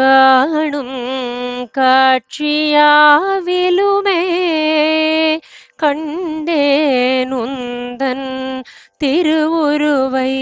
காணும் காட்சியாவிலுமே கண்டேன் உந்தன் திருவுருவை.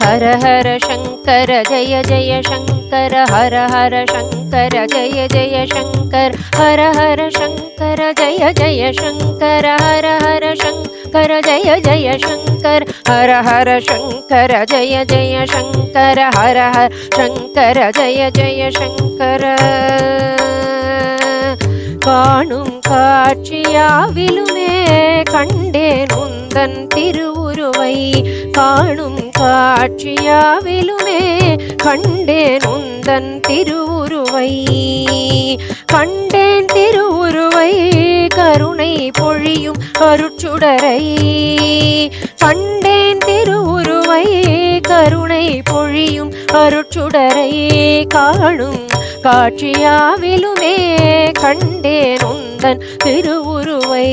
ஹர ஹர சங்கர ஜய ஜய சங்கர ஹர ஹர சங்கர ஜய ஜய சங்கர ஹர ஹர சங்கர ஜய ஜய சங்கர ஹர ஹர சங்கர ஜய ஜய சங்கர ஹர ஹர சங்கர ஜய ஜய சங்கர ஹர ஹர சங்கர ஜய ஜய சங்கர. காணும் காட்சியாவிலுமே கண்டேன் உந்தன் திருவுருவை. காணும் காட்சியாவிலுமே கண்டேன் உந்தன் திருவுருவை. கண்டேன் திருவுருவை கருணை பொழியும் அருட்சுடரை. கண்டேன் திருவுருவை கருணை பொழியும் அருட்சுடரை. காணும் காட்சியாவிலுமே கண்டேன் உந்தன் திருவுருவை.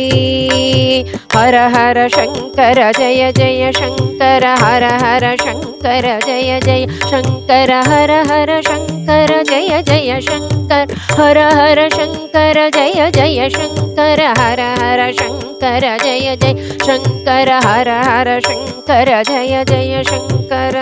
ஹர ஹர சங்கர ஜய ஜய சங்கர ஹர ஹர சங்கர ஜய ஜய சங்கர ஹர ஹர சங்கர ஜய ஜய சங்கர ஹர ஹர சங்கர ஜய ஜய சங்கர ஹர ஹர சங்கர ஜய ஜய சங்கர ஹர ஹர சங்கர ஜய ஜய சங்கர.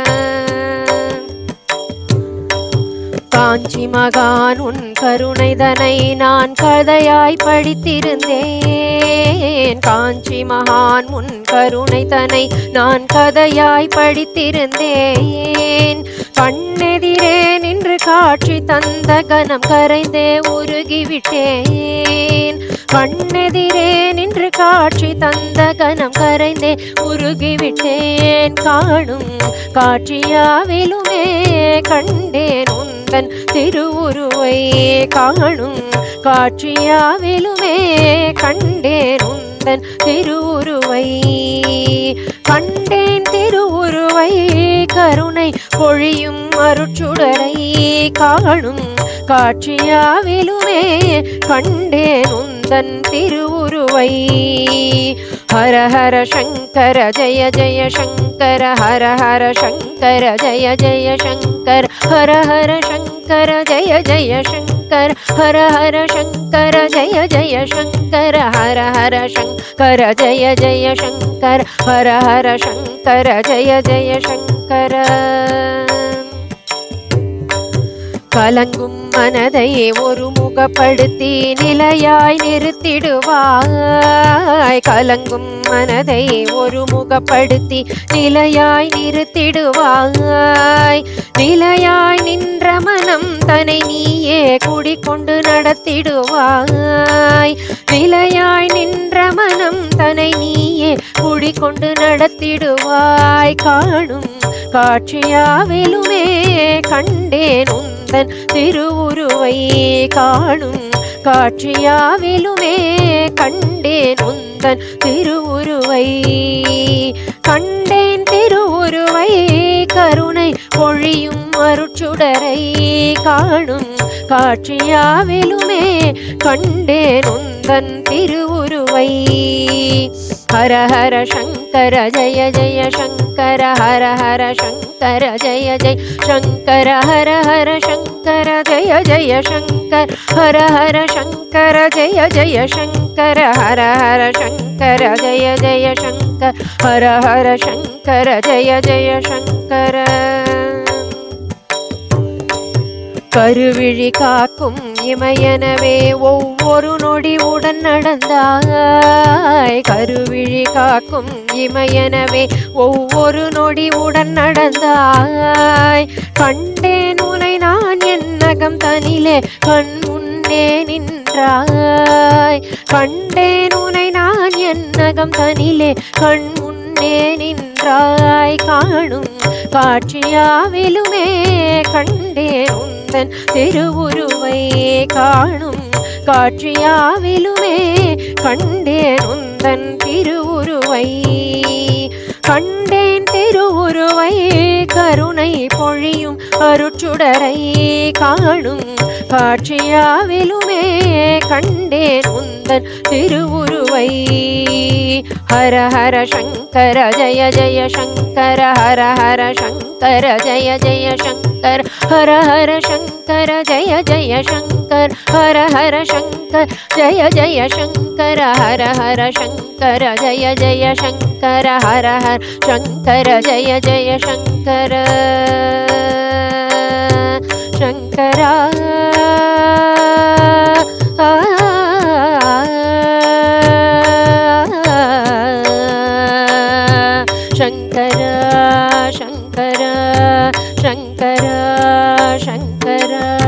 காஞ்சி மகான் உன் கருணைதனை நான் கதையாய் படித்திருந்தேன். காஞ்சி மகான் உன் கருணைதனை நான் கதையாய் படித்திருந்தேன். கண்ணெதிரே நின்று காட்சி தந்த கணம் கரைந்தே உருகிவிட்டேன். கண்ணெதிரே நின்று காட்சி தந்த கணம் கரைந்தே உருகிவிட்டேன். காணும் காட்சியாவிலுமே கண்டேன் உந்தன் திருவுருவை. காணும் காட்சியாவிலுமே கண்டேன் உந்தன் திருவுருவை. கண்டேன் திருவுருவை கருணை பொழியும் அருட்சுடரை. காணும் காட்சியாவிலுமே கண்டேன் உந்தன் திருவுருவை. ஹர ஹர சங்கர ஜய ஜய சங்கர ஹர ஹர சங்கர ஜய ஜய சங்கர ஹர ஹர சங்கர ஜய ஜய சங்கர ஹர ஹர சங்கர ஜய ஜய சங்கர ஹர ஹர சங்கர ஜய ஜய சங்கர ஹர ஹர சங்கர ஜய ஜய சங்கர. கலங்கும் மனதை ஒரு முகப்படுத்தி நிலையாய் நிறுத்திடுவாய். கலங்கும் மனதை ஒரு முகப்படுத்தி நிலையாய் நிறுத்திடுவாய். நிலையாய் நின்ற மனம் தன்னை நீயே குடிக்கொண்டு நடத்திடுவாய். நிலையாய் நின்ற மனம் தன்னை நீயே குடிக்கொண்டு நடத்திடுவாய். காணும் காட்சியாவிலுமே கண்டேன் உந்தன் திருவுருவை. காணும் காட்சியாவிலுமே கண்டேன் உந்தன் திருவுருவை. கண்டேன் திருவுருவை கருணை பொழியும் அருட்சுடரை. காணும் காட்சியாவிலுமே கண்டேன் உந்தன் திருவுருவை. ஹர ஹர சங்கர ஜய ஜய சங்கர ஹர ஹர சங்கர ஜய ஜய சங்கர ஹர ஹர சங்கர ஜய ஜய சங்கர ஹர ஹர சங்கர ஜய ஜய சங்கர ஹர ஹர சங்கர ஜய ஜய சங்கர ஹர ஹர சங்கர ஜய ஜய சங்கர. கருவிழி காக்கும் இமையனவே ஒவ்வொரு நொடி உடன் நடந்தாய். கருவிழி காக்கும் இமையனவே ஒவ்வொரு நொடி உடன் நடந்தாய். கண்டேன் உனை நான் என் நகம் தனிலே கண் முன்னே நின்றாய். கண்டேன் உனை நான் என் நகம் தனிலே கண் முன்னே நின்றாய். காணும் காட்சியாவிலுமே கண்டேன் உந்தன் திருவுருவை. காணும் காட்சியாவிலுமே கண்டேன் உந்தன் திருவுருவை. கண்டேன் திருவுருவை கருணை பொழியும் அருட்சுடரை. காணும் காட்சியாவிலுமே கண்டேன் உந்தன் திருவுருவை. ஹர ஹர சங்கர ஜய ஜய சங்கர ஹர ஹர சங்கர शङ्कर जय जय शङ्कर हर हर शङ्कर जय जय शङ्कर हर हर शङ्कर जय जय शङ्कर हर हर शङ्कर जय जय शङ्कर हर हर शङ्कर जय जय शङ्कर शङ्करा शङ्कर शङ्कर शङ्कर शङ्कर